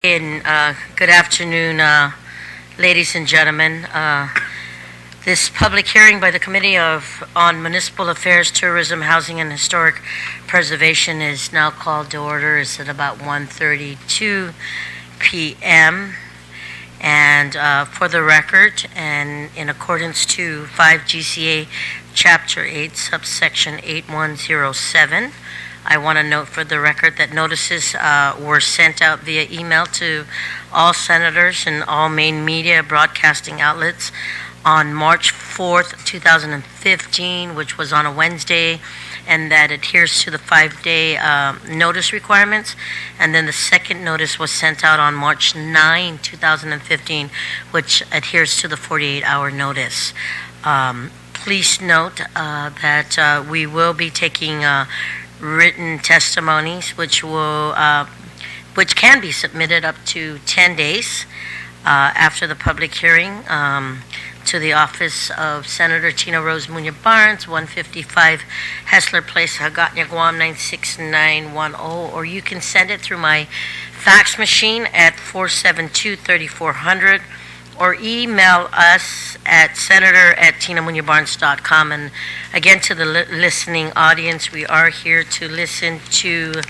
Good afternoon, ladies and gentlemen. This public hearing by the Committee on Municipal Affairs, Tourism, Housing, and Historic Preservation is now called to order. It's at about 1:32 p.m. And for the record, and in accordance to 5 GCA Chapter 8, subsection 8107, I want to note for the record that notices were sent out via email to all senators and all main media broadcasting outlets on March 4th, 2015, which was on a Wednesday, and that adheres to the 5-day notice requirements. And then the second notice was sent out on March 9, 2015, which adheres to the 48-hour notice. Please note that we will be taking written testimonies, which can be submitted up to 10 days after the public hearing to the office of Senator Tina Rose Muña Barnes, 155 Hessler Place, Hagåtña, Guam 96910, or you can send it through my fax machine at 472-3400, or email us at senator@tinamuñabarnes.com. And again, to the listening audience, we are here to listen to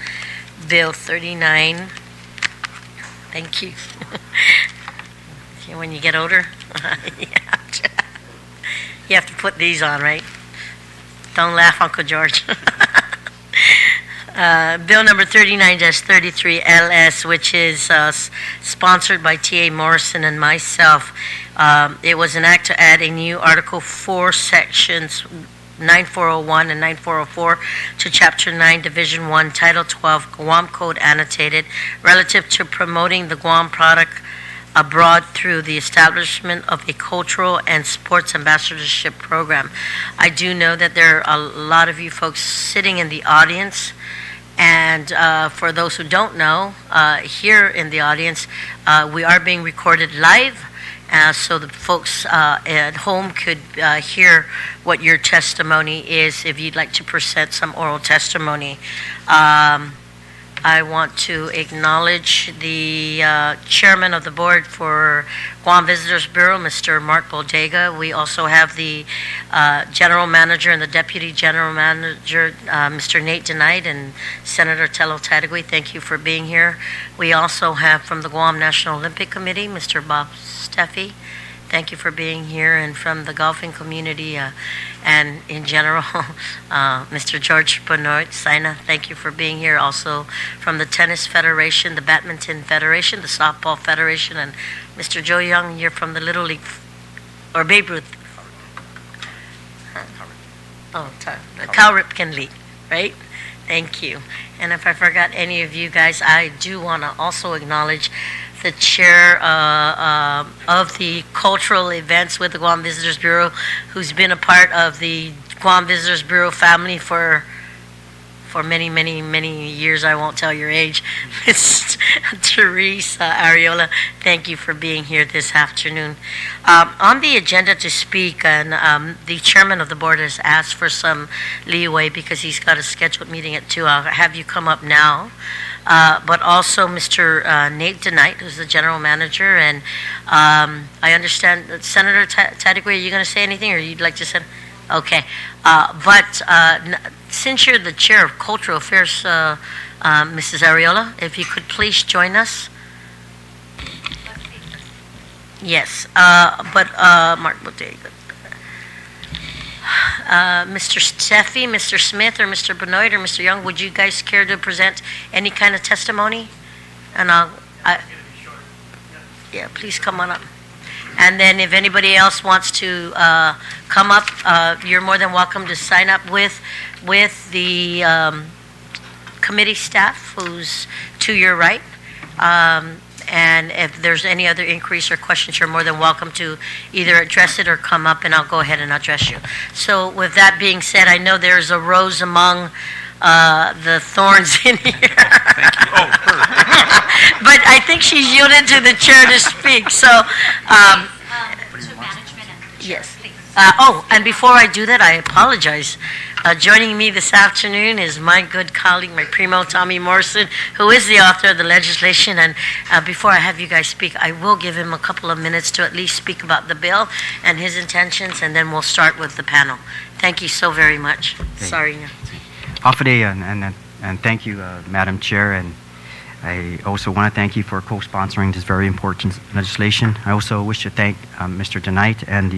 Bill 39. Thank you. When you get older, you have to put these on, right? Don't laugh, Uncle George. Bill number 39-33 LS, which is sponsored by T.A. Morrison and myself. It was an act to add a new Article 4, Sections 9401 and 9404 to Chapter 9, Division 1, Title 12, Guam Code Annotated, relative to promoting the Guam product abroad through the establishment of a cultural and sports ambassadorship program. I do know that there are a lot of you folks sitting in the audience, and for those who don't know, here in the audience, we are being recorded live, so the folks at home could hear what your testimony is if you'd like to present some oral testimony. I want to acknowledge the chairman of the board for Guam Visitors Bureau, Mr. Mark Bodega. We also have the general manager and the deputy general manager, Mr. Nate Denied, and Senator Tello Tadagui. Thank you for being here. We also have from the Guam National Olympic Committee, Mr. Bob Steffi. Thank you for being here. And from the golfing community and in general, Mr. George Benoit, Sina, thank you for being here. Also from the Tennis Federation, the Badminton Federation, the Softball Federation, and Mr. Joe Young, you're from the Little League, or Babe Ruth. The Cal Ripken League, right? Thank you. And if I forgot any of you guys, I do want to also acknowledge the chair of the cultural events with the Guam Visitors Bureau, who's been a part of the Guam Visitors Bureau family for many, many, many years. I won't tell your age. Ms. Teresa Ariola, thank you for being here this afternoon. On the agenda to speak, and the chairman of the board has asked for some leeway because he's got a scheduled meeting at 2. I'll have you come up now. But also Mr. Nate Denight, who's the general manager, and I understand that Senator Tadagui, are you going to say anything, or you'd like to say? Okay. But since you're the chair of Cultural Affairs, Mrs. Ariola, if you could please join us. Yes. But Mark Bodega. Mr. Steffi, Mr. Smith, or Mr. Benoit, or Mr. Young, would you guys care to present any kind of testimony? And yeah, please come on up. And then if anybody else wants to come up, you're more than welcome to sign up with the committee staff, who's to your right. And if there's any other inquiries or questions, you're more than welcome to either address it or come up, and I'll go ahead and address you. So with that being said, I know there's a rose among the thorns in here. Thank you. Oh, But I think she's yielded to the chair to speak. So, To management and the chair, yes. please. And before I do that, I apologize. Joining me this afternoon is my good colleague, my primo, Tommy Morrison, who is the author of the legislation. And before I have you guys speak, I will give him a couple of minutes to at least speak about the bill and his intentions, and then we'll start with the panel. Thank you so very much. Sorry. Hafide, and thank you, Madam Chair, and I also want to thank you for co-sponsoring this very important legislation. I also wish to thank Mr. DeKnight and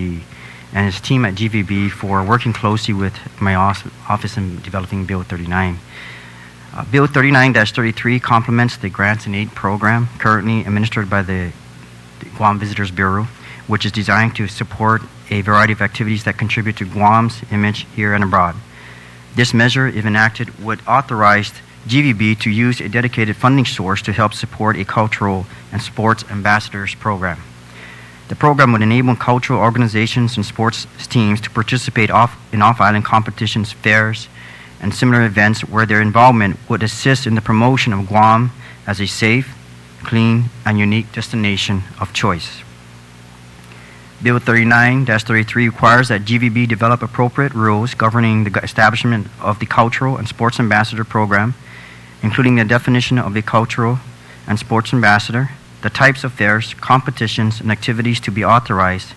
his team at GVB for working closely with my office in developing Bill 39. Bill 39-33 complements the Grants and Aid Program currently administered by the Guam Visitors Bureau, which is designed to support a variety of activities that contribute to Guam's image here and abroad. This measure, if enacted, would authorize GVB to use a dedicated funding source to help support a cultural and sports ambassadors program. The program would enable cultural organizations and sports teams to participate in off-island competitions, fairs, and similar events where their involvement would assist in the promotion of Guam as a safe, clean, and unique destination of choice. Bill 39-33 requires that GVB develop appropriate rules governing the establishment of the Cultural and Sports Ambassador Program, including the definition of a cultural and sports ambassador, the types of fairs, competitions, and activities to be authorized,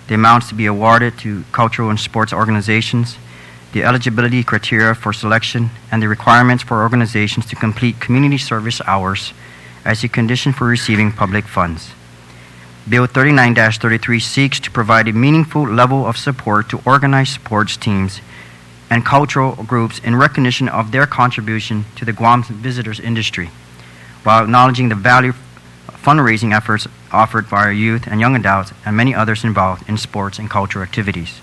the amounts to be awarded to cultural and sports organizations, the eligibility criteria for selection, and the requirements for organizations to complete community service hours as a condition for receiving public funds. Bill 39-33 seeks to provide a meaningful level of support to organized sports teams and cultural groups in recognition of their contribution to the Guam visitors industry, while acknowledging the value of fundraising efforts offered by our youth and young adults and many others involved in sports and cultural activities.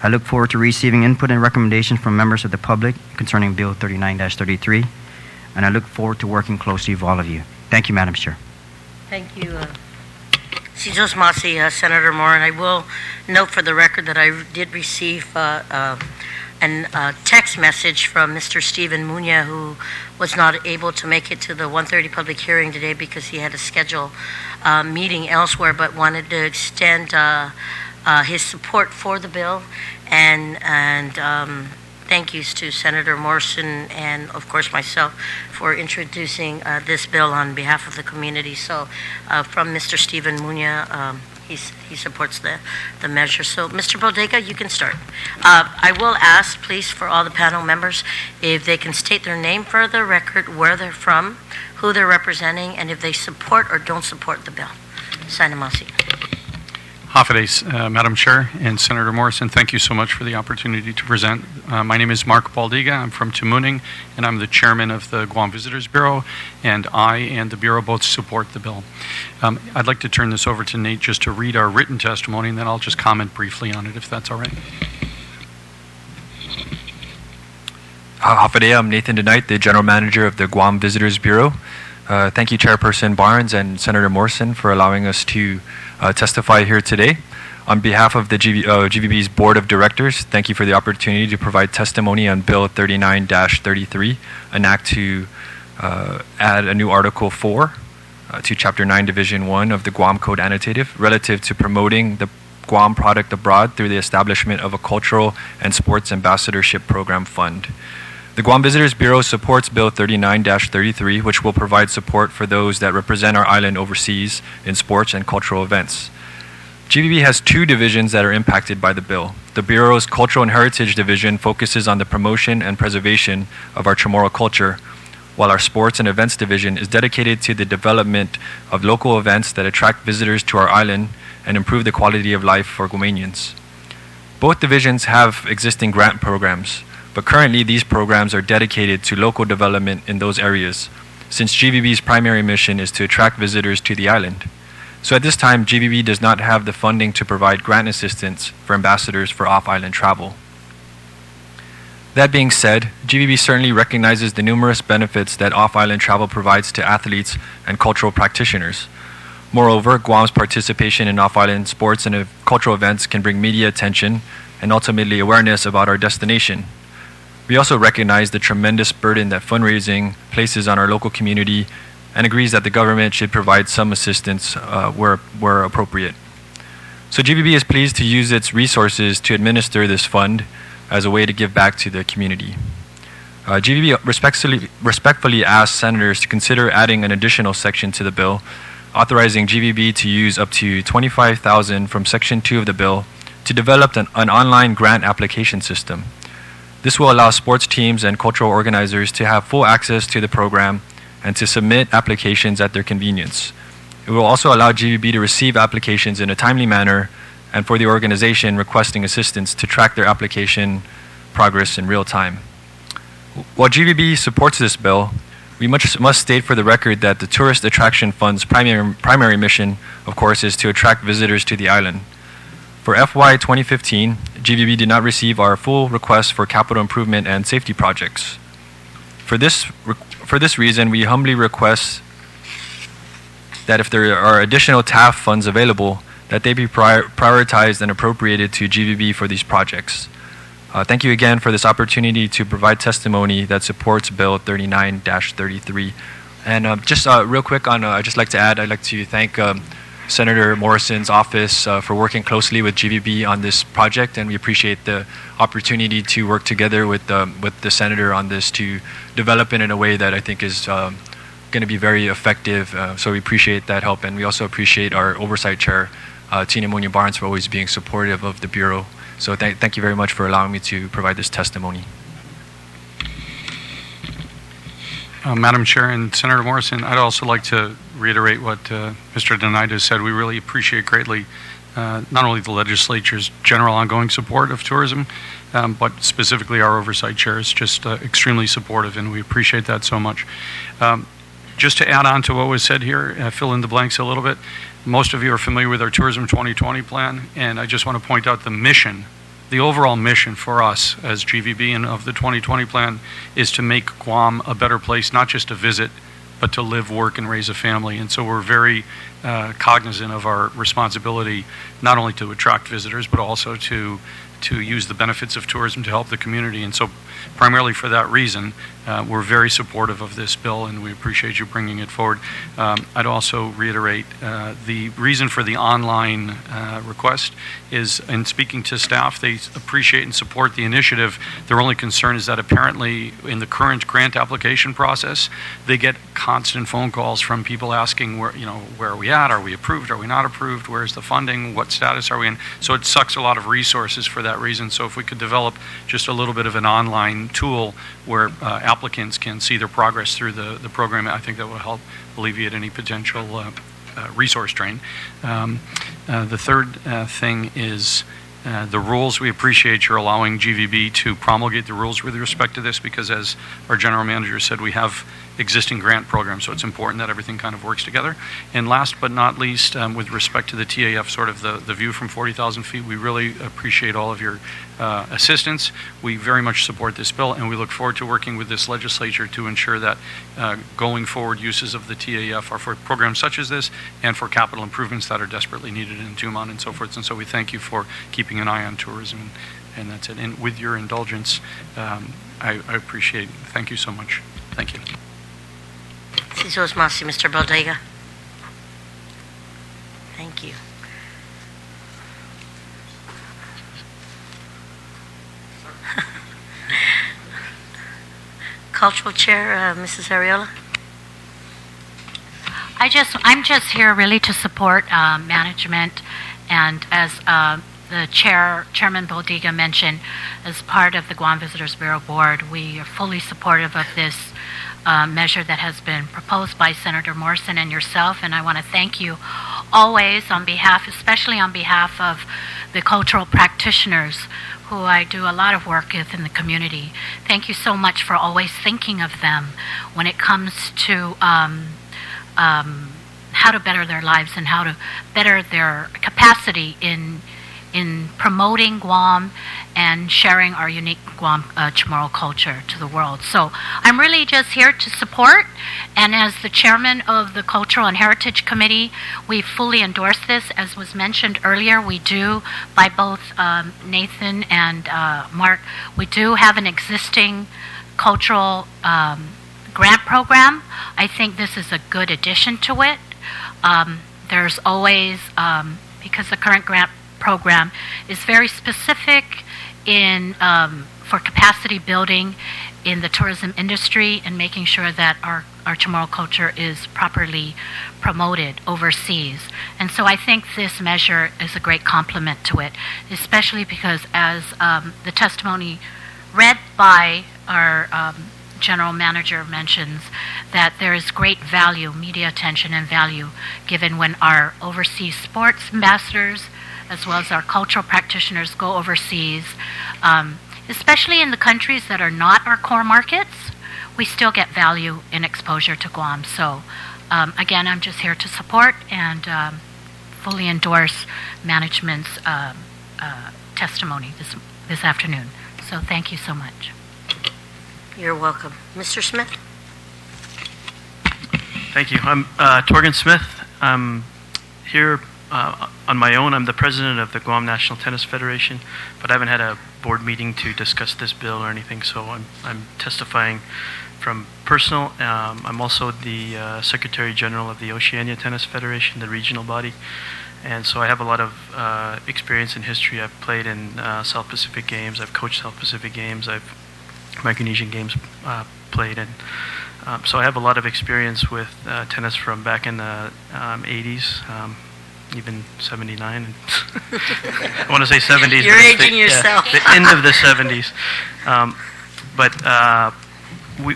I look forward to receiving input and recommendations from members of the public concerning Bill 39-33, and I look forward to working closely with all of you. Thank you, Madam Chair. Thank you, Sijos Masi, Senator Moore, and I will note for the record that I did receive a text message from Mr. Stephen Muña, who was not able to make it to the 1:30 public hearing today because he had a scheduled meeting elsewhere, but wanted to extend his support for the bill, and thank yous to Senator Morrison and, of course, myself for introducing this bill on behalf of the community. So from Mr. Stephen Muña, he supports the measure. So, Mr. Bodega, you can start. I will ask, please, for all the panel members, if they can state their name for the record, where they're from, who they're representing, and if they support or don't support the bill. Sanamasi. Hafide, Madam Chair and Senator Morrison, thank you so much for the opportunity to present. My name is Mark Baldiga. I'm from Tamuning, and I'm the chairman of the Guam Visitors Bureau, and I and the Bureau both support the bill. I'd like to turn this over to Nate just to read our written testimony, and then I'll just comment briefly on it, if that's all right. Hafide, I'm Nathan DeKnight, the General Manager of the Guam Visitors Bureau. Thank you, Chairperson Barnes and Senator Morrison, for allowing us to testify here today. On behalf of the GVB's Board of Directors, thank you for the opportunity to provide testimony on Bill 39-33, an act to add a new Article 4 to Chapter 9, Division 1 of the Guam Code Annotative relative to promoting the Guam product abroad through the establishment of a cultural and sports ambassadorship program fund. The Guam Visitors Bureau supports Bill 39-33, which will provide support for those that represent our island overseas in sports and cultural events. GVB has two divisions that are impacted by the bill. The Bureau's Cultural and Heritage Division focuses on the promotion and preservation of our Chamorro culture, while our Sports and Events Division is dedicated to the development of local events that attract visitors to our island and improve the quality of life for Guamanians. Both divisions have existing grant programs, but currently these programs are dedicated to local development in those areas, since GVB's primary mission is to attract visitors to the island. So at this time, GVB does not have the funding to provide grant assistance for ambassadors for off-island travel. That being said, GVB certainly recognizes the numerous benefits that off-island travel provides to athletes and cultural practitioners. Moreover, Guam's participation in off-island sports and cultural events can bring media attention and ultimately awareness about our destination. We also recognize the tremendous burden that fundraising places on our local community and agrees that the government should provide some assistance where appropriate. So GVB is pleased to use its resources to administer this fund as a way to give back to the community. GVB respectfully asks senators to consider adding an additional section to the bill, authorizing GVB to use up to $25,000 from Section 2 of the bill to develop an online grant application system. This will allow sports teams and cultural organizers to have full access to the program and to submit applications at their convenience. It will also allow GVB to receive applications in a timely manner and for the organization requesting assistance to track their application progress in real time. While GVB supports this bill, we must state for the record that the Tourist Attraction Fund's primary mission, of course, is to attract visitors to the island. For FY 2015, GVB did not receive our full request for capital improvement and safety projects. For this reason, we humbly request that if there are additional TAF funds available, that they be prioritized and appropriated to GVB for these projects. Thank you again for this opportunity to provide testimony that supports Bill 39-33. And just real quick, I'd just like to add, I'd like to thank Senator Morrison's office for working closely with GVB on this project, and we appreciate the opportunity to work together with the senator on this to develop it in a way that I think is going to be very effective. So we appreciate that help, and we also appreciate our oversight chair, Tina Muña Barnes, for always being supportive of the Bureau. So thank you very much for allowing me to provide this testimony. Madam Chair and Senator Morrison, I'd also like to reiterate what Mr. Donato said. We really appreciate greatly not only the legislature's general ongoing support of tourism, but specifically our oversight chair is just extremely supportive, and we appreciate that so much. Just to add on to what was said here, fill in the blanks a little bit, most of you are familiar with our Tourism 2020 plan, and I just want to point out the mission. The overall mission for us as GVB and of the 2020 plan is to make Guam a better place, not just to visit, but to live, work, and raise a family. And so we're very cognizant of our responsibility not only to attract visitors, but also to use the benefits of tourism to help the community. And so primarily for that reason, we're very supportive of this bill, and we appreciate you bringing it forward. I'd also reiterate the reason for the online request is, in speaking to staff, they appreciate and support the initiative. Their only concern is that apparently in the current grant application process, they get constant phone calls from people asking where are we at? Are we approved? Are we not approved? Where's the funding? What status are we in? So it sucks a lot of resources for that reason. So if we could develop just a little bit of an online tool where applicants can see their progress through the program, I think that will help alleviate any potential resource drain. The third thing is the rules. We appreciate your allowing GVB to promulgate the rules with respect to this, because as our general manager said, we have existing grant programs, so it's important that everything kind of works together. And last but not least, with respect to the TAF, sort of the view from 40,000 feet, we really appreciate all of your assistance. We very much support this bill, and we look forward to working with this legislature to ensure that going forward uses of the TAF are for programs such as this and for capital improvements that are desperately needed in Tumon and so forth. And so we thank you for keeping an eye on tourism, and that's it. And with your indulgence, I appreciate it. Thank you so much. Thank you. Mr. Baldega. Thank you. Cultural Chair, Mrs. Ariola. I'm just here really to support management, and as the Chairman Baldega mentioned, as part of the Guam Visitors Bureau Board, we are fully supportive of this measure that has been proposed by Senator Morrison and yourself, and I want to thank you always especially on behalf of the cultural practitioners who I do a lot of work with in the community. Thank you so much for always thinking of them when it comes to how to better their lives and how to better their capacity in promoting Guam and sharing our unique Guam Chamorro culture to the world. So I'm really just here to support, and as the chairman of the Cultural and Heritage Committee, we fully endorse this. As was mentioned earlier, we do, by both Nathan and Mark, we do have an existing cultural grant program. I think this is a good addition to it. There's always, because the current grant program is very specific in for capacity building in the tourism industry and making sure that our Chamorro culture is properly promoted overseas. And so I think this measure is a great complement to it, especially because as the testimony read by our general manager mentions, that there is great value, media attention and value given when our overseas sports ambassadors as well as our cultural practitioners go overseas, especially in the countries that are not our core markets. We still get value in exposure to Guam. So again, I'm just here to support and fully endorse management's testimony this afternoon. So thank you so much. You're welcome. Mr. Smith? Thank you. I'm Torgan Smith. I'm here on my own. I'm the president of the Guam National Tennis Federation, but I haven't had a board meeting to discuss this bill or anything, so I'm testifying from personal. I'm also the Secretary General of the Oceania Tennis Federation, the regional body, and so I have a lot of experience in history. I've played in South Pacific Games, I've coached South Pacific Games, I've Micronesian Games played, and so I have a lot of experience with tennis from back in the 80s, even 79. And I want to say 70s. You're aging yourself. The end of the 70s. But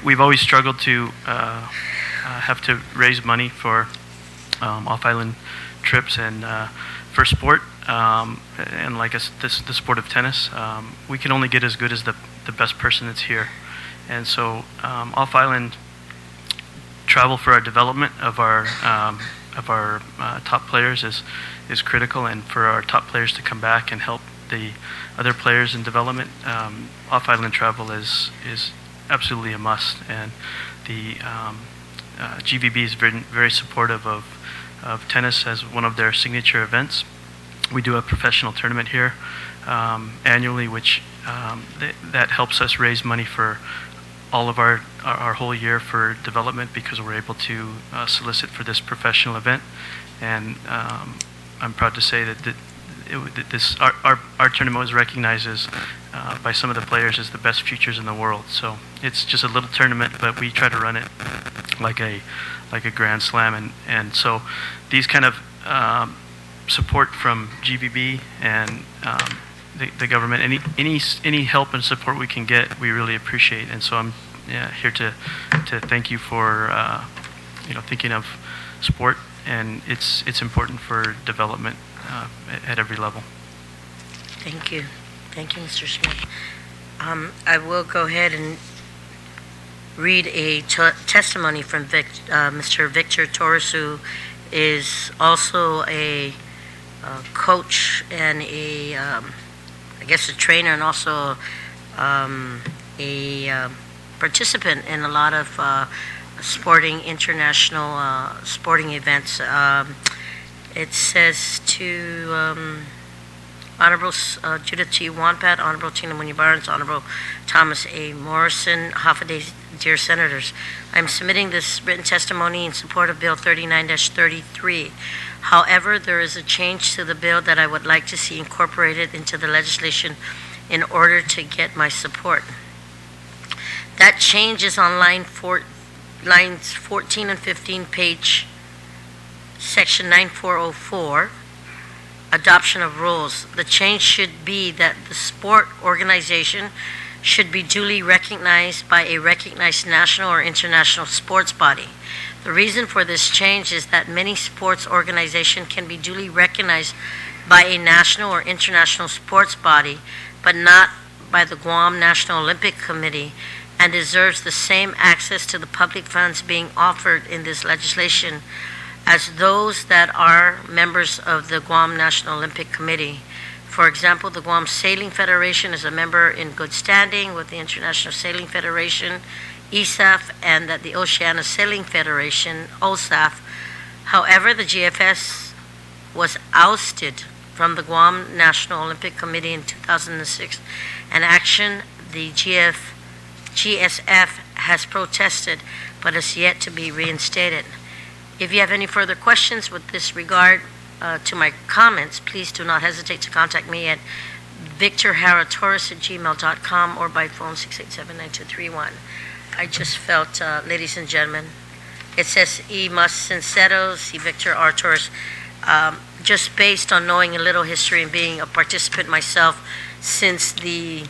we've always struggled to have to raise money for off-island trips and for sport, and like the sport of tennis. We can only get as good as the best person that's here. And so off-island travel for our development of our top players is critical, and for our top players to come back and help the other players in development, off-island travel is absolutely a must. And the GVB has been very supportive of tennis as one of their signature events. We do a professional tournament here annually, which that helps us raise money for all of our whole year for development, because we're able to solicit for this professional event. And I'm proud to say that our tournament was recognized as by some of the players as the best futures in the world. So it's just a little tournament, but we try to run it like a grand slam. And so these kind of support from GVB and the government, any help and support we can get, we really appreciate. And so I'm here to thank you for thinking of sport, and it's important for development at every level. Thank you, Mr. Smith. I will go ahead and read a testimony from Mr. Victor Torres, who is also a coach and a trainer, and also a participant in a lot of international sporting events. It says to Honorable Judith T. Wonpat, Honorable Tina Muña Barnes, Honorable Thomas A. Morrison, Hafaday, dear Senators, I'm submitting this written testimony in support of Bill 39-33. However, there is a change to the bill that I would like to see incorporated into the legislation in order to get my support. That change is on lines 14 and 15, page section 9404, adoption of rules. The change should be that the sport organization should be duly recognized by a recognized national or international sports body. The reason for this change is that many sports organizations can be duly recognized by a national or international sports body, but not by the Guam National Olympic Committee, and deserves the same access to the public funds being offered in this legislation as those that are members of the Guam National Olympic Committee. For example, the Guam Sailing Federation is a member in good standing with the International Sailing Federation, ESAF, and that the Oceania Sailing Federation, OSAF. However, the GFS was ousted from the Guam National Olympic Committee in 2006, an action the GSF has protested but is yet to be reinstated. If you have any further questions with this regard, to my comments, please do not hesitate to contact me at victorharatorres@gmail.com or by phone 687-9231. I just felt, ladies and gentlemen, it says E. Mus Sinceros, E. Victor R. Torres, just based on knowing a little history and being a participant myself since the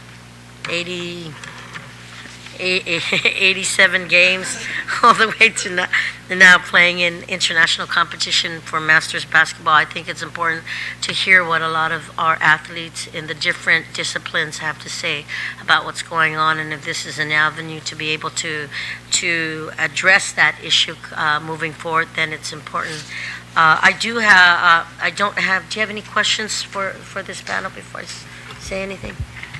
87 games all the way to now playing in international competition for Masters basketball. I think it's important to hear what a lot of our athletes in the different disciplines have to say about what's going on, and if this is an avenue to be able to address that issue moving forward, then it's important. I don't have, do you have any questions for this panel before I say anything?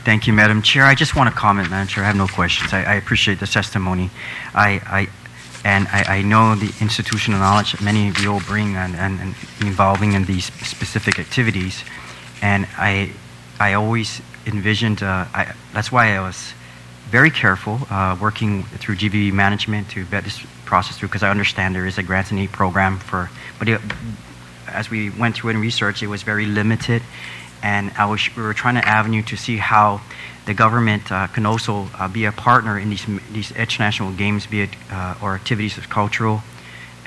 Thank you, Madam Chair. I just want to comment, Madam Chair. I have no questions. I appreciate the testimony. I know the institutional knowledge many of you all bring and involving in these specific activities, and I always envisioned. That's why I was very careful working through GVB management to vet this process through, because I understand there is a grants and aid program but as we went through it in research, it was very limited. And we were trying to avenue to see how the government can also be a partner in these international games, be it or activities of cultural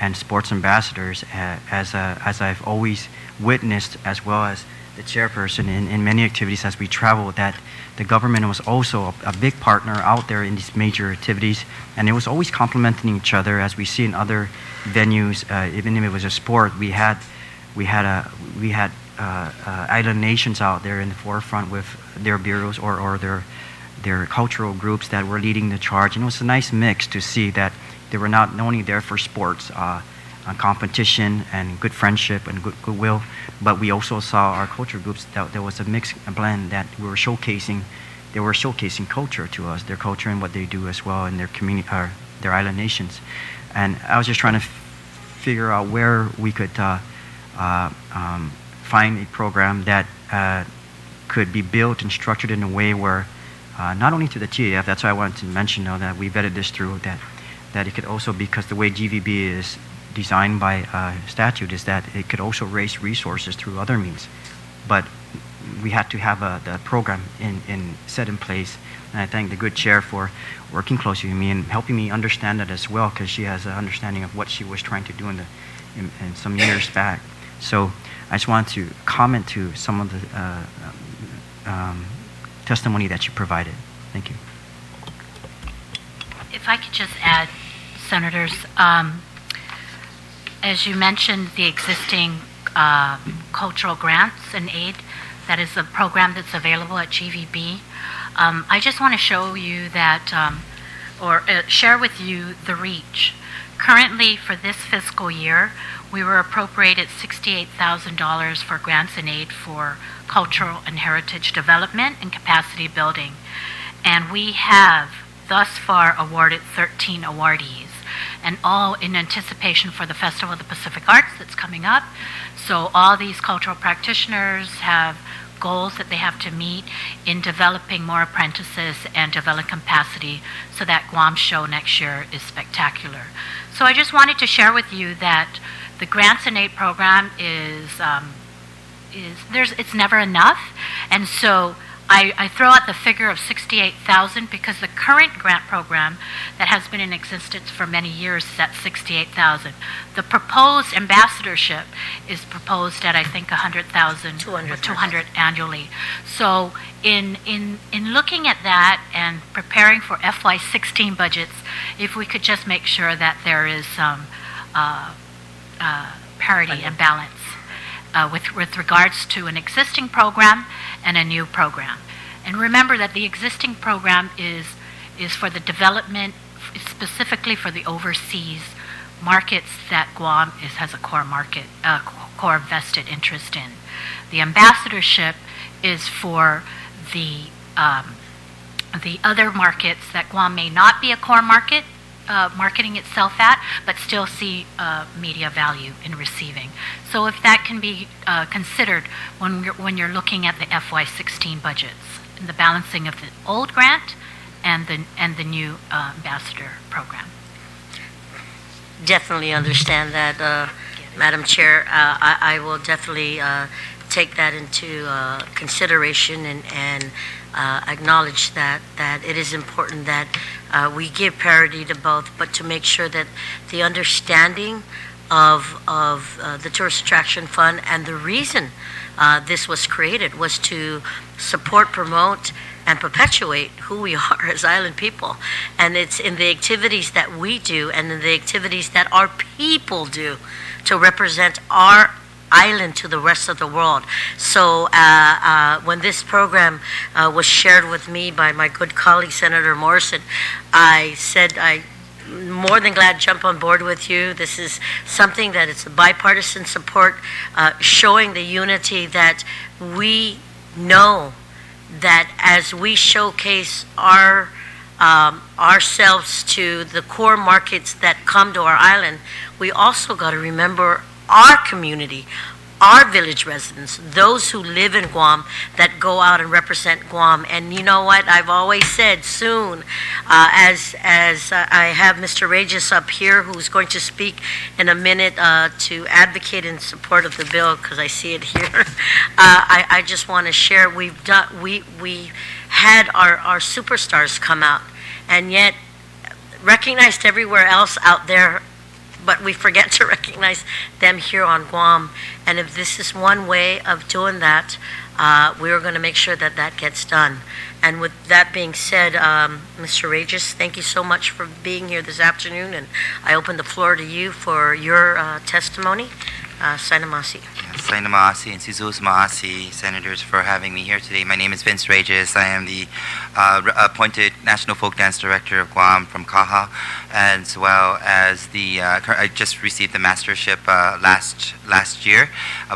and sports ambassadors, as I've always witnessed, as well as the chairperson in many activities as we travel, that the government was also a big partner out there in these major activities, and it was always complementing each other, as we see in other venues. Even if it was a sport, we had island nations out there in the forefront with their bureaus or their cultural groups that were leading the charge. And it was a nice mix to see that they were not only there for sports, competition and good friendship and goodwill, but we also saw our culture groups that there was a mix, a blend that we were showcasing. They were showcasing culture to us, their culture and what they do as well in their community, their island nations. And I was just trying to figure out where we could find a program that could be built and structured in a way where not only to the TAF, that's why I wanted to mention though, that we vetted this through, that it could also, because the way GVB is designed by statute, is that it could also raise resources through other means. But we had to have the program set in place, and I thank the good chair for working closely with me and helping me understand that as well, because she has an understanding of what she was trying to do in some years back. So I just wanted to comment to some of the testimony that you provided. Thank you. If I could just add, Senators, as you mentioned, the existing cultural grants and aid, that is a program that's available at GVB. I just want to show you that, or share with you the reach. Currently, for this fiscal year, we were appropriated $68,000 for grants and aid for cultural and heritage development and capacity building. And we have thus far awarded 13 awardees, and all in anticipation for the Festival of the Pacific Arts that's coming up. So all these cultural practitioners have goals that they have to meet in developing more apprentices and develop capacity, so that Guam show next year is spectacular. So I just wanted to share with you that the grants and aid program it's never enough, and so I throw out the figure of $68,000 because the current grant program that has been in existence for many years is at $68,000. The proposed ambassadorship is proposed at, I think, $100,000 or $200,000 annually. So in looking at that and preparing for FY16 budgets, if we could just make sure that there is some parity and balance with regards to an existing program and a new program. And remember that the existing program is for the development, specifically for the overseas markets that Guam has a core vested interest in. The ambassadorship is for the other markets that Guam may not be a core market, marketing itself at, but still see media value in receiving. So if that can be considered when you're looking at the FY16 budgets, and the balancing of the old grant and the new ambassador program. Definitely understand that. Madam Chair, I will definitely take that into consideration and acknowledge that it is important that we give parity to both, but to make sure that the understanding of the Tourist Attraction Fund and the reason this was created was to support, promote, and perpetuate who we are as island people. And it's in the activities that we do and in the activities that our people do to represent our island to the rest of the world. So when this program was shared with me by my good colleague, Senator Morrison, I said I more than glad to jump on board with you. This is something that it's a bipartisan support, showing the unity that we know that as we showcase ourselves to the core markets that come to our island, we also got to remember our community, our village residents, those who live in Guam that go out and represent Guam. And you know what? I've always said soon, as I have Mr. Regis up here, who's going to speak in a minute to advocate in support of the bill, because I see it here. I just want to share. We had our superstars come out, and yet recognized everywhere else out there, but we forget to recognize them here on Guam. And if this is one way of doing that, we're going to make sure that that gets done. And with that being said, Mr. Regis, thank you so much for being here this afternoon, and I open the floor to you for your testimony. Sainamasi. Sainamasi and Sizus Maasi, senators, for having me here today. My name is Vince Regis. I am the appointed National Folk Dance Director of Guam from Kaha, as well as I just received the mastership last year.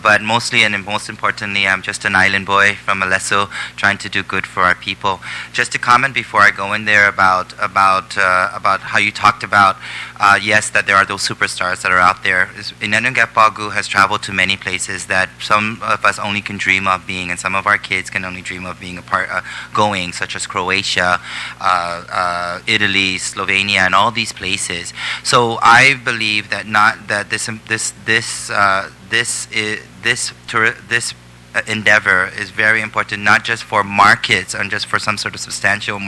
But mostly and most importantly, I'm just an island boy from Alesso trying to do good for our people. Just to comment before I go in there about how you talked about, yes, that there are those superstars that are out there. Inanungapagu has traveled to many places that some of us only can dream of being, and some of our kids can only dream of being going, such as Croatia, Italy, Slovenia, and all these places. So I believe that this endeavor is very important, not just for markets and just for some sort of substantial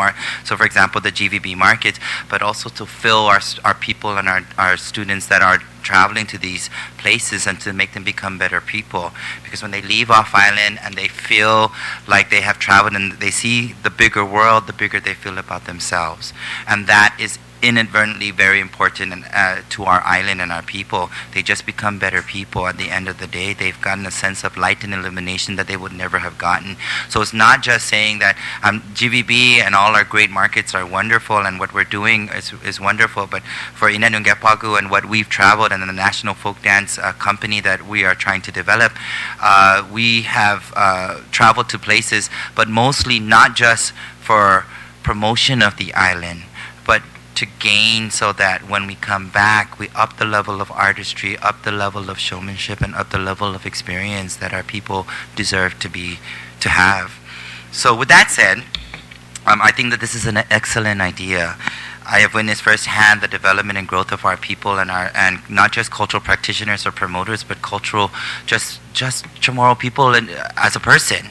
so for example the GVB markets, but also to fill our people and our students that are traveling to these places and to make them become better people. Because when they leave off island and they feel like they have traveled and they see the bigger world, the bigger they feel about themselves. And that is inadvertently very important to our island and our people. They just become better people at the end of the day. They've gotten a sense of light and illumination that they would never have gotten. So it's not just saying that GVB and all our great markets are wonderful and what we're doing is wonderful, but for Inanungapagu and what we've traveled and the National Folk Dance company that we are trying to develop, we have traveled to places, but mostly not just for promotion of the island, but to gain, so that when we come back, we up the level of artistry, up the level of showmanship, and up the level of experience that our people deserve to have. So with that said, I think that this is an excellent idea. I have witnessed firsthand the development and growth of our people and not just cultural practitioners or promoters, but cultural just Chamorro people as a person.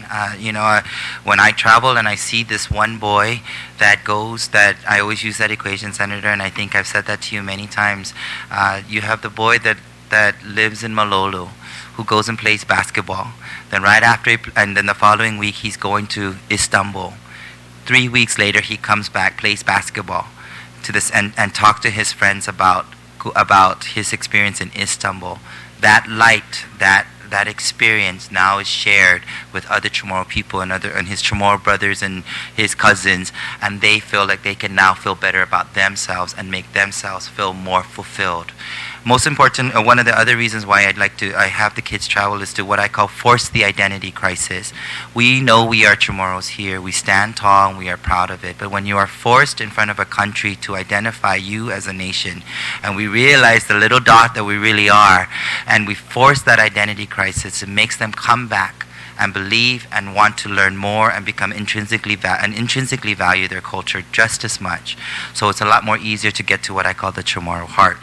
When I travel and I see this one boy that I always use that equation, Senator, and I think I've said that to you many times. You have the boy that lives in Malolo, who goes and plays basketball. Then right after, and then the following week, he's going to Istanbul. 3 weeks later, he comes back, plays basketball to this, and talk to his friends about his experience in Istanbul. That light, that experience now is shared with other Chamorro people and his Chamorro brothers and his cousins, and they feel like they can now feel better about themselves and make themselves feel more fulfilled. Most important, one of the other reasons why I have the kids travel is to what I call force the identity crisis. We know we are Chamorros here. We stand tall and we are proud of it. But when you are forced in front of a country to identify you as a nation, and we realize the little dot that we really are, and we force that identity crisis, it makes them come back and believe and want to learn more and become intrinsically value their culture just as much. So it's a lot more easier to get to what I call the Chamorro heart.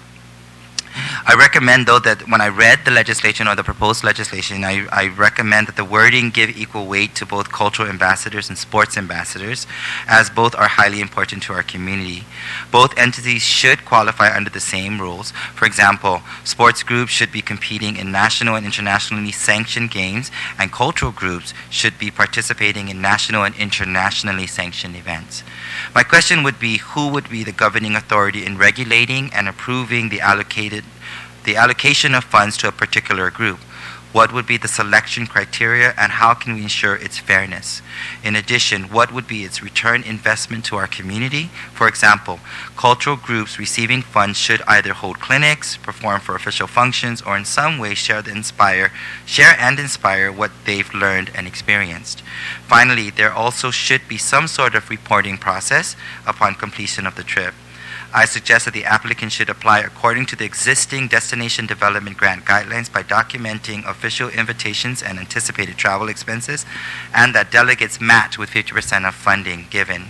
I recommend, though, that when I read the legislation or the proposed legislation, I recommend that the wording give equal weight to both cultural ambassadors and sports ambassadors, as both are highly important to our community. Both entities should qualify under the same rules. For example, sports groups should be competing in national and internationally sanctioned games, and cultural groups should be participating in national and internationally sanctioned events. My question would be, who would be the governing authority in regulating and approving the allocation of funds to a particular group? What would be the selection criteria, and how can we ensure its fairness? In addition, what would be its return investment to our community? For example, cultural groups receiving funds should either hold clinics, perform for official functions, or in some way share and inspire what they've learned and experienced. Finally, there also should be some sort of reporting process upon completion of the trip. I suggest that the applicant should apply according to the existing Destination Development Grant guidelines by documenting official invitations and anticipated travel expenses, and that delegates match with 50% of funding given.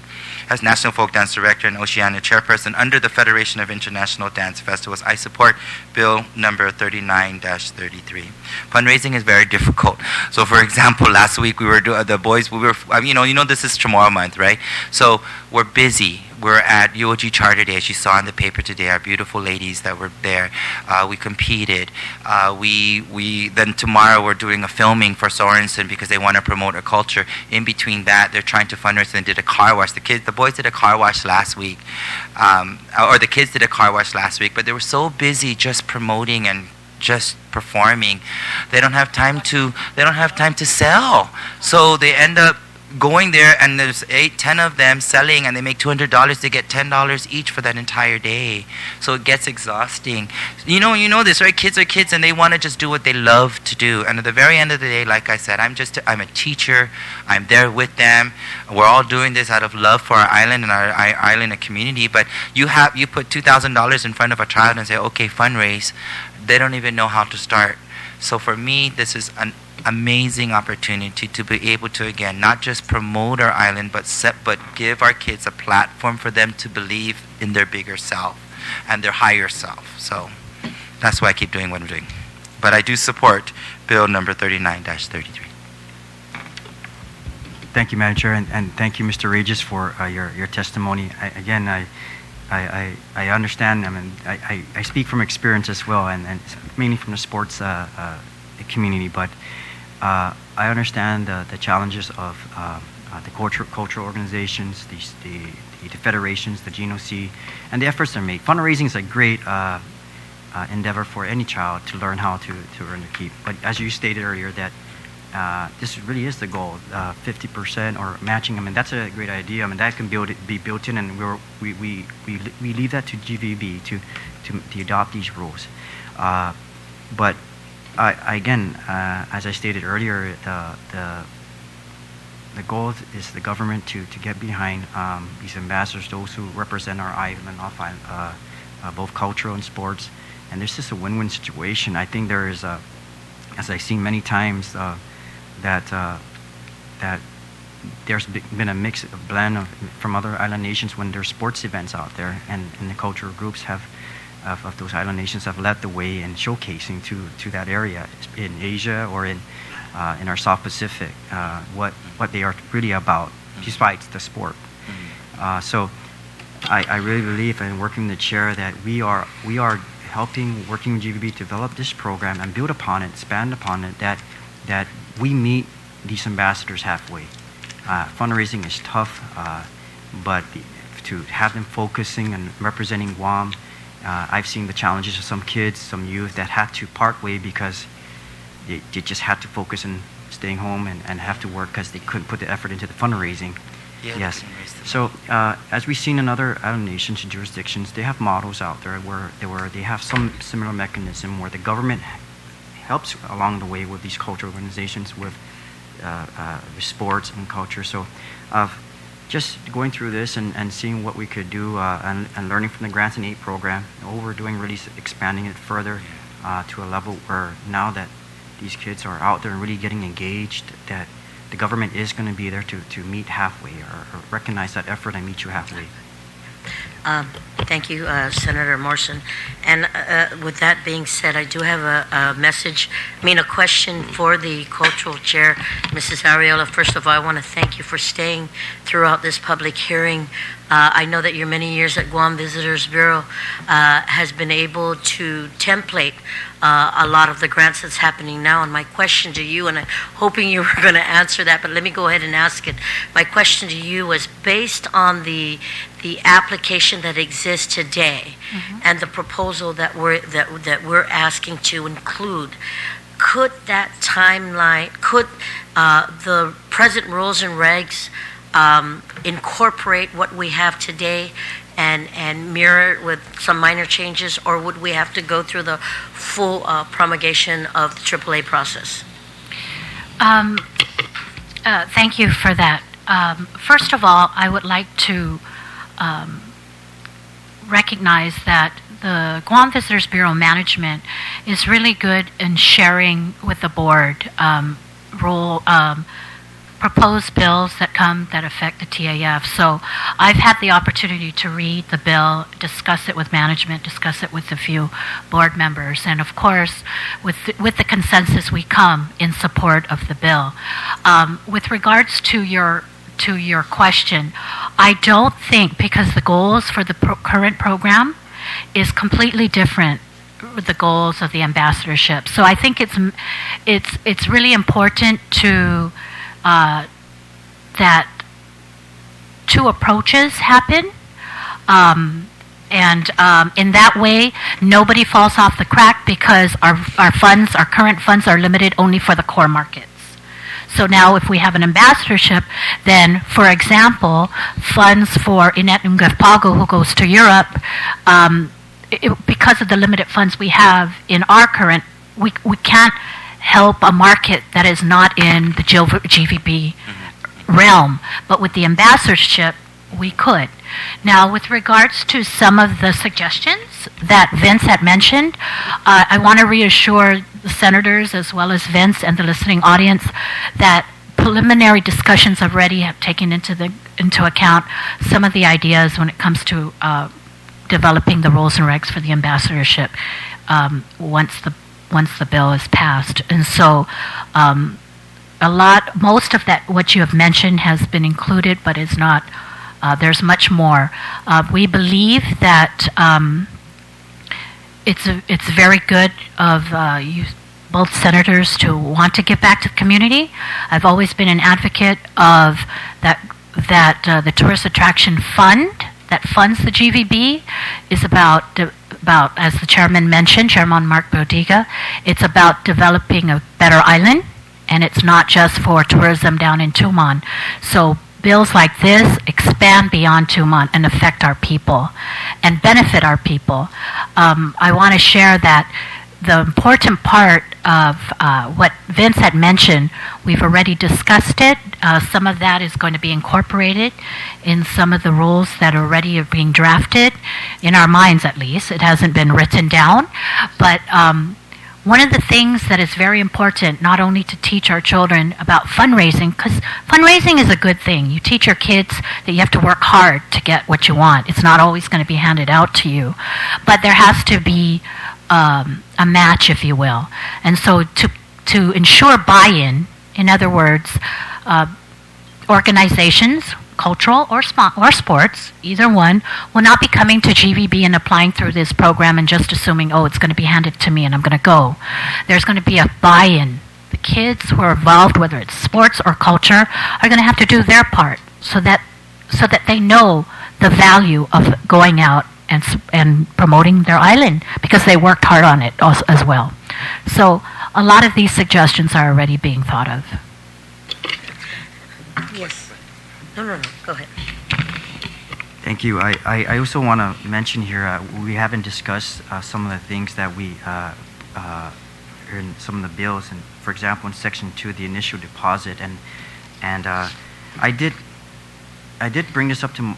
As National Folk Dance Director and Oceania Chairperson under the Federation of International Dance Festivals, I support Bill number 39-33. Fundraising is very difficult. So, for example, last week we were the boys. This is tomorrow month, right? So we're busy. We're at UOG Charter Day, as you saw in the paper today. Our beautiful ladies that were there. We competed. Then tomorrow we're doing a filming for Sorensen because they want to promote our culture. In between that, they're trying to fundraise and did a car wash. The boys did a car wash last week, or the kids did a car wash last week. But they were so busy just promoting and just performing, they don't have time to sell. So they end up going there, and there's 8-10 of them selling, and they make $200. They get $10 each for that entire day. So it gets exhausting. You know this, right? Kids are kids, and they want to just do what they love to do. And at the very end of the day, like I said, I'm a teacher. I'm there with them. We're all doing this out of love for our island and our island and community. But you put $2,000 in front of a child and say, okay, fundraise. They don't even know how to start. So for me, this is an amazing opportunity to be able to, again, not just promote our island, but give our kids a platform for them to believe in their bigger self and their higher self. So that's why I keep doing what I'm doing. But I do support Bill number 39-33. Thank you, Madam Chair, and thank you, Mr. Regis, for your testimony. I understand. I mean, I speak from experience as well, and mainly from the sports community. But I understand the challenges of the cultural organizations, the federations, the GNOC, and the efforts they're made. Fundraising is a great endeavor for any child to learn how to earn their keep. But as you stated earlier, that this really is the goal, 50% or matching. I mean, that's a great idea. I mean, that can be built in, and we leave that to GVB to adopt these rules. But again, as I stated earlier, the goal is the government to get behind these ambassadors, those who represent our island, both cultural and sports. And this is a win-win situation. I think there is, as I've seen many times, that there's been a mix, a blend from other island nations when there's sports events out there, and the cultural groups of those island nations have led the way in showcasing to that area in Asia or in our South Pacific what they are really about, despite the sport. So I really believe, in working the chair, that we are working with GVB to develop this program and build upon it, expand upon it, that we meet these ambassadors halfway. Fundraising is tough, but to have them focusing and representing Guam, I've seen the challenges of some kids, some youth that had to part way because they just had to focus on staying home and have to work because they couldn't put the effort into the fundraising. Yeah, yes. So as we've seen in other island nations and jurisdictions, they have models out there where they have some similar mechanism where the government helps along the way with these cultural organizations, with sports and culture. So just going through this and seeing what we could do and learning from the Grants and Aid program, what we're doing, really expanding it further to a level where now that these kids are out there and really getting engaged, that the government is going to be there to meet halfway or recognize that effort and meet you halfway. Thank you, Senator Morrison. And with that being said, I do have a question for the Cultural Chair, Mrs. Ariola. First of all, I want to thank you for staying throughout this public hearing. I know that your many years at Guam Visitors Bureau has been able to template a lot of the grants that's happening now. And my question to you, and I'm hoping you were going to answer that, but let me go ahead and ask it. My question to you was based on the application that exists today and the proposal that we're asking to include. Could that timeline, could the present rules and regs incorporate what we have today and mirror it with some minor changes, or would we have to go through the full promulgation of the AAA process? Thank you for that. First of all, I would like to recognize that the Guam Visitors Bureau management is really good in sharing with the board proposed bills that affect the TAF. So I've had the opportunity to read the bill, discuss it with management, discuss it with a few board members, and of course, with the consensus we come in support of the bill. With regards to your question, I don't think, because the goals for the current program is completely different with the goals of the ambassadorship. So I think it's really important to that two approaches happen, and in that way, nobody falls off the crack, because our current funds are limited only for the core markets. So now if we have an ambassadorship, then, for example, funds for Inet Ngafpago, who goes to Europe, because of the limited funds we have in our current, we can't help a market that is not in the GVB realm. But with the ambassadorship, we could. Now, with regards to some of the suggestions that Vince had mentioned, I want to reassure the senators as well as Vince and the listening audience that preliminary discussions already have taken into account some of the ideas when it comes to developing the rules and regs for the ambassadorship once the bill is passed. And so most of that, what you have mentioned, has been included, but is not. There's much more. We believe that it's very good of you, both senators, to want to give back to the community. I've always been an advocate of that the Tourist Attraction Fund that funds the GVB is about, as the chairman mentioned, Chairman Mark Bodiga, it's about developing a better island, and it's not just for tourism down in Tumon. So bills like this expand beyond Tumon and affect our people and benefit our people. I want to share that the important part of what Vince had mentioned, we've already discussed it. Some of that is going to be incorporated in some of the rules that already are being drafted, in our minds at least. It hasn't been written down. But one of the things that is very important, not only to teach our children about fundraising, because fundraising is a good thing. You teach your kids that you have to work hard to get what you want. It's not always going to be handed out to you. But there has to be a match, if you will. And so to ensure buy-in, in other words, organizations, cultural or sports, either one, will not be coming to GVB and applying through this program and just assuming, oh, it's going to be handed to me and I'm going to go. There's going to be a buy-in. The kids who are involved, whether it's sports or culture, are going to have to do their part so that they know the value of going out and promoting their island, because they worked hard on it as well. So a lot of these suggestions are already being thought of. Yes. No, go ahead. Thank you. I also want to mention here, we haven't discussed some of the things that we in some of the bills, and for example in section 2, the initial deposit, and I did bring this up to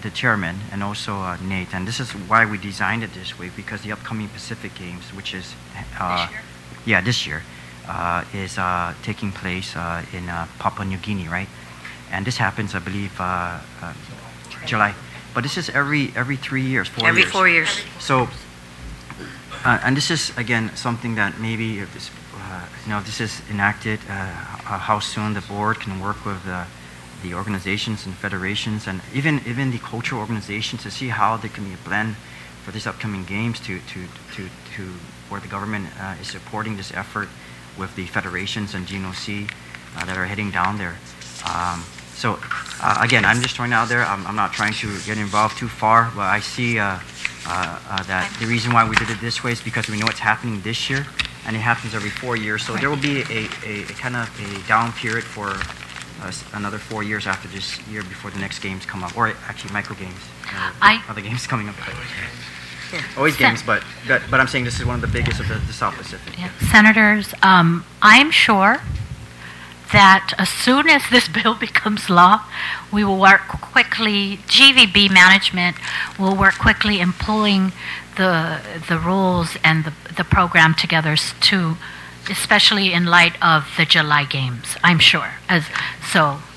the chairman and also Nate, and this is why we designed it this way, because the upcoming Pacific Games, which is this year, is taking place in Papua New Guinea, right? And this happens, I believe, July. but this is every 3 years, 4 years. Every 4 years. So, and this is again something that maybe if this, if this is enacted, how soon the board can work with the organizations and federations and even the cultural organizations to see how there can be a blend for these upcoming games to where the government is supporting this effort with the federations and GNOC that are heading down there. So again, I'm just throwing it out there. I'm not trying to get involved too far, but I see that the reason why we did it this way is because we know it's happening this year, and it happens every 4 years. So there will be a kind of a down period for another 4 years after this year before the next games come up, or actually micro games. Other games coming up. Always games, but I'm saying this is one of the biggest of the South Pacific. Yeah. Senators, I'm sure that as soon as this bill becomes law, we will work quickly, GVB management will work quickly in pulling the rules and the program together to, especially in light of the July games, I'm sure.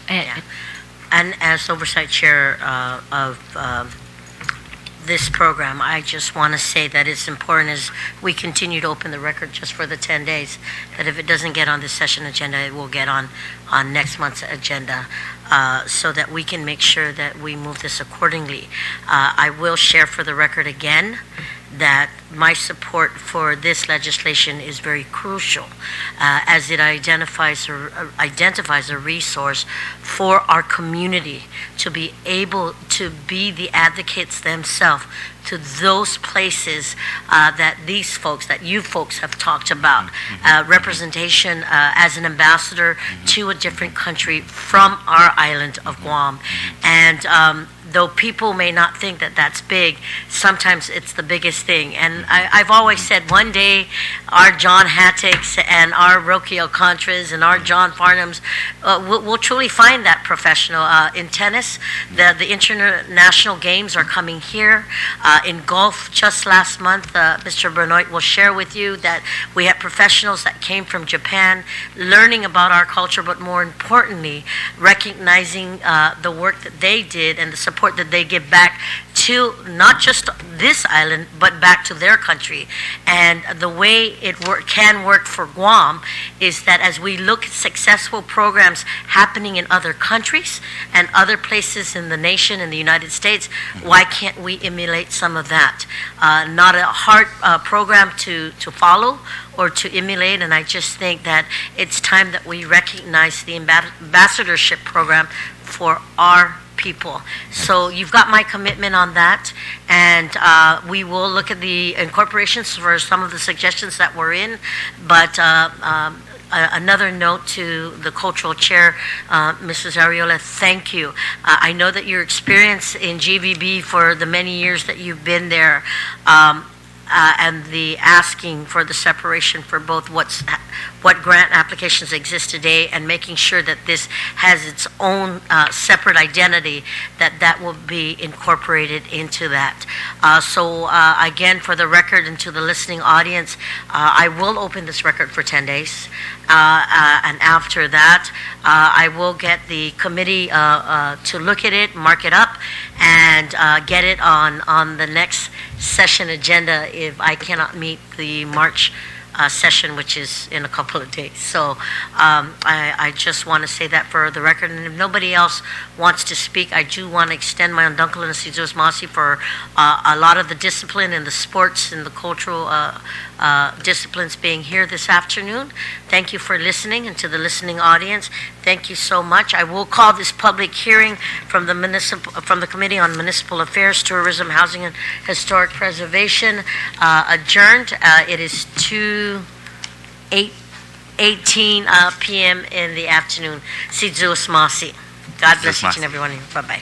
And as Oversight Chair of this program, I just want to say that it's important as we continue to open the record just for the 10 days, that if it doesn't get on this session agenda, it will get on next month's agenda, so that we can make sure that we move this accordingly. I will share for the record again that my support for this legislation is very crucial, as it identifies a resource for our community to be able to be the advocates themselves to those places that these folks, that you folks have talked about, representation as an ambassador to a different country from our island of Guam. And though people may not think that that's big, sometimes it's the biggest thing. And I've always said one day our John Hattocks and our Roque Alcantras and our John Farnhams will truly find that professional. In tennis, the international games are coming here. In golf, just last month, Mr. Benoit will share with you that we had professionals that came from Japan learning about our culture, but more importantly, recognizing the work that they did and the support that they give back to not just this island, but back to their country. And the way it can work for Guam is that as we look at successful programs happening in other countries and other places in the nation, in the United States, why can't we emulate some of that? Not a hard program to follow or to emulate, and I just think that it's time that we recognize the ambassadorship program for our people. So you've got my commitment on that, and we will look at the incorporations for some of the suggestions that were in, but another note to the cultural chair, Mrs. Ariola, thank you. I know that your experience in GVB for the many years that you've been there, and the asking for the separation for both what grant applications exist today and making sure that this has its own separate identity, that will be incorporated into that. So again, for the record and to the listening audience, I will open this record for 10 days. And after that, I will get the committee to look at it, mark it up, and get it on the next session agenda if I cannot meet the March session, which is in a couple of days. So I just want to say that for the record. And if nobody else wants to speak, I do want to extend my undunklin and Sidus Masi for a lot of the discipline and the sports and the cultural disciplines being here this afternoon. Thank you for listening, and to the listening audience, thank you so much. I will call this public hearing from the Committee on Municipal Affairs, Tourism, Housing, and Historic Preservation adjourned. It is 2:18 p.m. in the afternoon. Sidus Masi. God bless each and every one of you. Bye-bye.